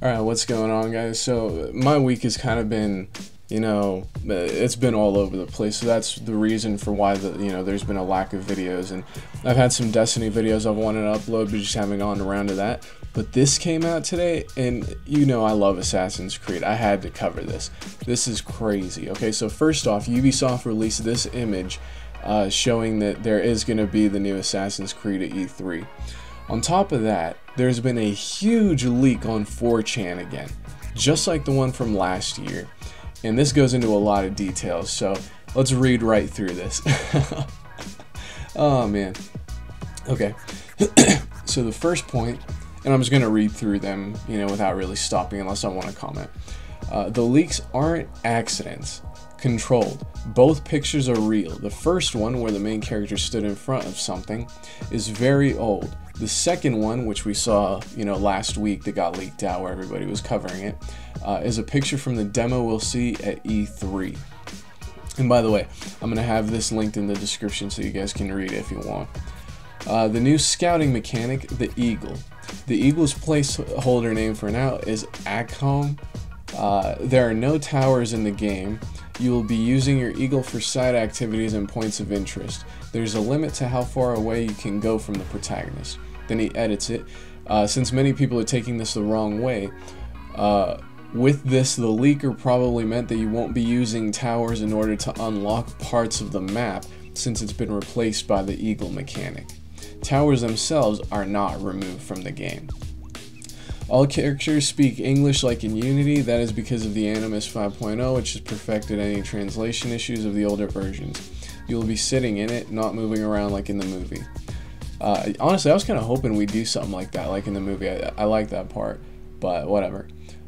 Alright, what's going on, guys? So, my week has kind of been, it's been all over the place. So that's the reason for why there's been a lack of videos. And I've had some Destiny videos I've wanted to upload, but just haven't gotten around to that. But this came out today, and I love Assassin's Creed. I had to cover this. This is crazy. Okay, so first off, Ubisoft released this image showing that there is going to be the new Assassin's Creed at E3. On top of that, there's been a huge leak on 4chan again, just like the one from last year. And this goes into a lot of details, so let's read right through this. Oh man. Okay. So the first point, and I'm just going to read through them, without really stopping unless I want to comment. The leaks aren't accidents. Controlled. Both pictures are real. The first one, where the main character stood in front of something, is very old. The second one, which we saw, last week that got leaked out where everybody was covering it, is a picture from the demo we'll see at E3. And by the way, I'm going to have this linked in the description so you guys can read it if you want. The new scouting mechanic, the Eagle. The Eagle's placeholder name for now is Acom. There are no towers in the game. You will be using your Eagle for side activities and points of interest. There's a limit to how far away you can go from the protagonist. Then he edits it. Since many people are taking this the wrong way, with this, the leaker probably meant that you won't be using towers in order to unlock parts of the map, since it's been replaced by the Eagle mechanic. Towers themselves are not removed from the game. All characters speak English like in Unity. That is because of the Animus 5.0, which has perfected any translation issues of the older versions. You will be sitting in it, not moving around like in the movie. Honestly, I was kind of hoping we'd do something like that, like in the movie. I like that part, but whatever.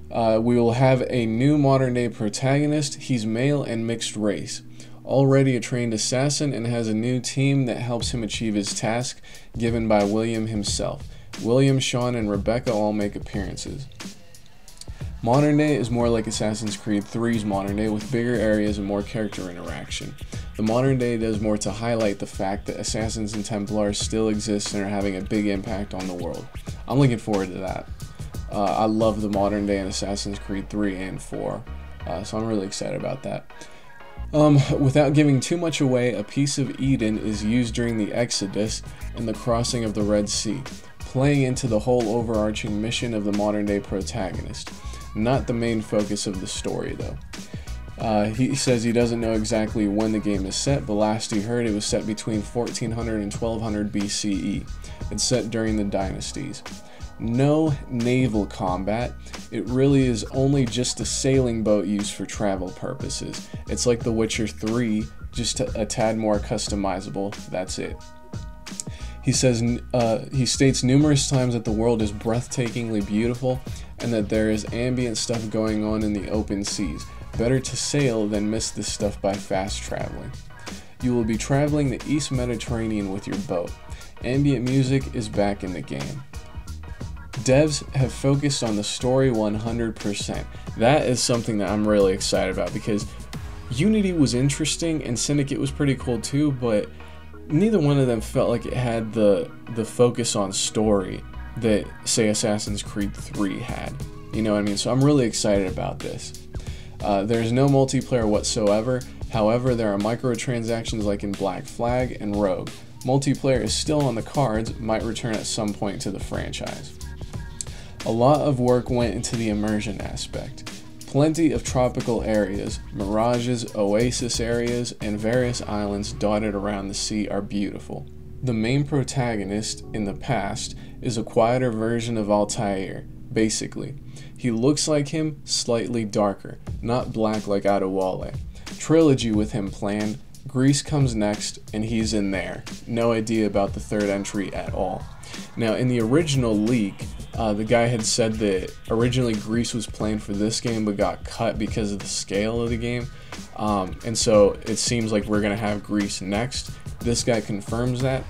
We will have a new modern-day protagonist. He's male and mixed race. Already a trained assassin, and has a new team that helps him achieve his task, given by William himself. William, Sean, and Rebecca all make appearances. Modern Day is more like Assassin's Creed 3's Modern Day, with bigger areas and more character interaction. The Modern Day does more to highlight the fact that Assassins and Templars still exist and are having a big impact on the world. I'm looking forward to that. I love the Modern Day in Assassin's Creed 3 and 4, so I'm really excited about that. Without giving too much away, a piece of Eden is used during the Exodus and the crossing of the Red Sea, playing into the whole overarching mission of the modern-day protagonist. Not the main focus of the story, though. He says he doesn't know exactly when the game is set, but last he heard it was set between 1400 and 1200 BCE. It's set during the dynasties. No naval combat. It really is only just a sailing boat used for travel purposes. It's like The Witcher 3, just a tad more customizable. That's it. He states numerous times that the world is breathtakingly beautiful and that there is ambient stuff going on in the open seas. Better to sail than miss this stuff by fast traveling. You will be traveling the East Mediterranean with your boat. Ambient music is back in the game. Devs have focused on the story 100%. That is something that I'm really excited about, because Unity was interesting and Syndicate was pretty cool too, but neither one of them felt like it had the focus on story that, say, Assassin's Creed 3 had. You know what I mean? So I'm really excited about this. There's no multiplayer whatsoever. However, there are microtransactions like in Black Flag and Rogue. Multiplayer is still on the cards, might return at some point to the franchise. A lot of work went into the immersion aspect. Plenty of tropical areas, mirages, oasis areas, and various islands dotted around the sea are beautiful. The main protagonist, in the past, is a quieter version of Altair, basically. He looks like him, slightly darker, not black like Adewale. Trilogy with him planned. Greece comes next, and he's in there. No idea about the third entry at all. Now, in the original leak, the guy had said that originally Greece was planned for this game but got cut because of the scale of the game. And so it seems like we're going to have Greece next. This guy confirms that.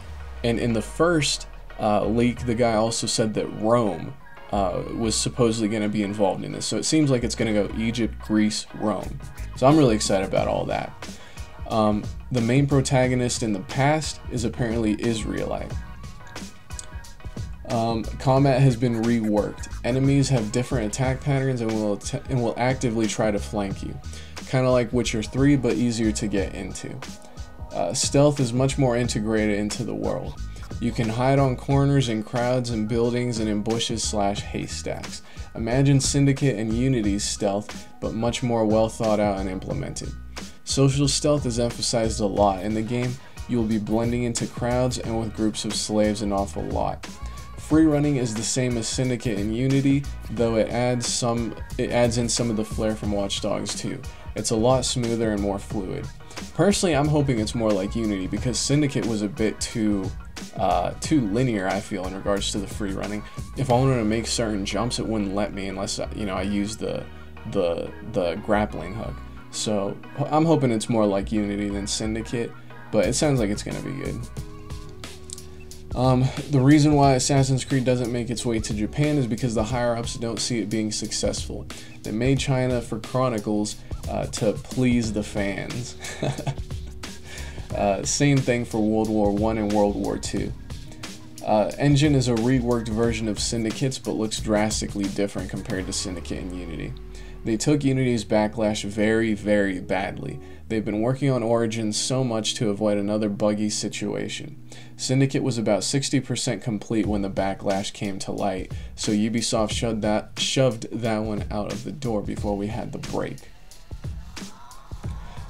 And in the first leak, the guy also said that Rome was supposedly going to be involved in this. So it seems like it's going to go Egypt, Greece, Rome. So I'm really excited about all that. The main protagonist in the past is apparently Israelite. Combat has been reworked. Enemies have different attack patterns and will actively try to flank you. Kind of like Witcher 3, but easier to get into. Stealth is much more integrated into the world. You can hide on corners, in crowds, in buildings, and in bushes / haystacks. Imagine Syndicate and Unity's stealth, but much more well thought out and implemented. Social stealth is emphasized a lot in the game. You will be blending into crowds and with groups of slaves an awful lot. Free running is the same as Syndicate and Unity, though it adds in some of the flair from Watch Dogs 2. It's a lot smoother and more fluid. Personally, I'm hoping it's more like Unity because Syndicate was a bit too linear, I feel, in regards to the free running. If I wanted to make certain jumps, it wouldn't let me unless I used the grappling hook. So I'm hoping it's more like Unity than Syndicate, but it sounds like it's gonna be good. The reason why Assassin's Creed doesn't make its way to Japan is because the higher-ups don't see it being successful. They made China for Chronicles to please the fans. Same thing for World War I and World War II. Engine is a reworked version of Syndicate's, but looks drastically different compared to Syndicate and Unity. They took Unity's backlash very, very badly. They've been working on Origins so much to avoid another buggy situation. Syndicate was about 60% complete when the backlash came to light, so Ubisoft shoved that one out of the door before we had the break.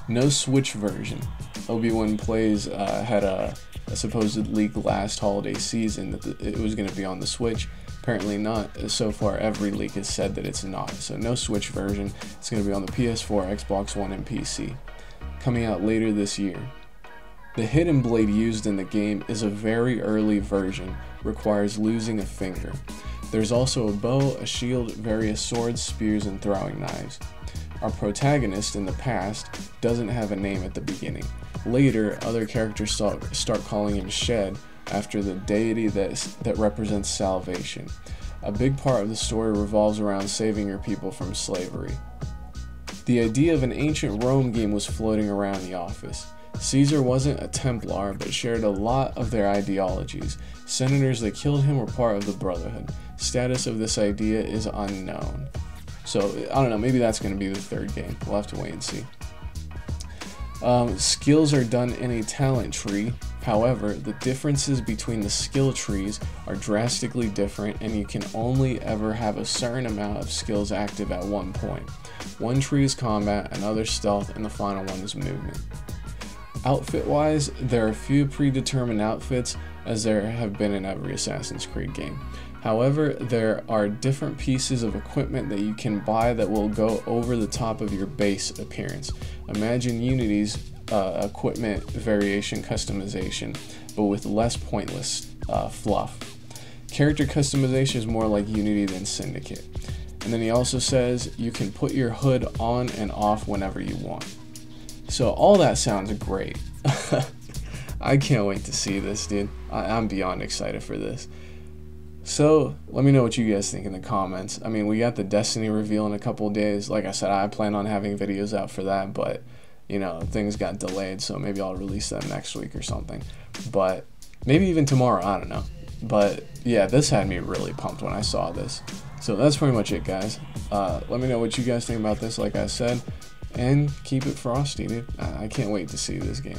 No Switch version. Obi-Wan Plays had a supposed leak last holiday season that it was going to be on the Switch. Apparently not. So far, every leak has said that it's not. So no Switch version. It's going to be on the PS4, Xbox One, and PC. Coming out later this year. The hidden blade used in the game is a very early version, requires losing a finger. There's also a bow, a shield, various swords, spears, and throwing knives. Our protagonist in the past doesn't have a name at the beginning. Later, other characters start calling him Shed, after the deity that represents salvation. A big part of the story revolves around saving your people from slavery. The idea of an ancient Rome game was floating around the office. Caesar wasn't a Templar, but shared a lot of their ideologies. Senators that killed him were part of the Brotherhood. Status of this idea is unknown. So, I don't know, maybe that's going to be the third game. We'll have to wait and see. Skills are done in a talent tree. However, the differences between the skill trees are drastically different, and you can only ever have a certain amount of skills active at one point. One tree is combat, another stealth, and the final one is movement. Outfit-wise, there are a few predetermined outfits, as there have been in every Assassin's Creed game. However, there are different pieces of equipment that you can buy that will go over the top of your base appearance. Imagine Unity's equipment variation customization, but with less pointless fluff. Character customization is more like Unity than Syndicate. And then he also says you can put your hood on and off whenever you want. So all that sounds great. I can't wait to see this, dude. I'm beyond excited for this. So, let me know what you guys think in the comments. I mean, we got the Destiny reveal in a couple of days. Like I said, I plan on having videos out for that, but, you know, things got delayed, so maybe I'll release them next week or something. But, maybe even tomorrow, I don't know. But, yeah, this had me really pumped when I saw this. So, that's pretty much it, guys. Let me know what you guys think about this, like I said. And keep it frosty, dude. I can't wait to see this game.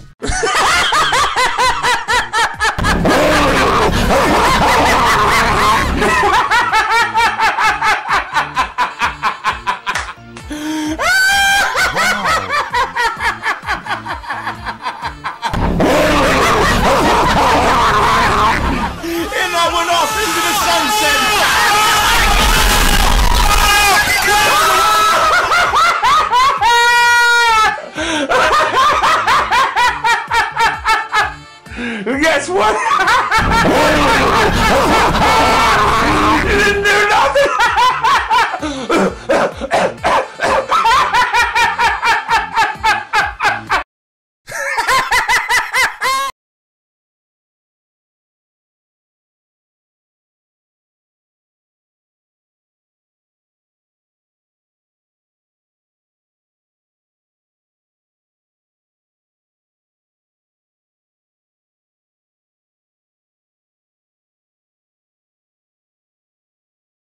Guess what?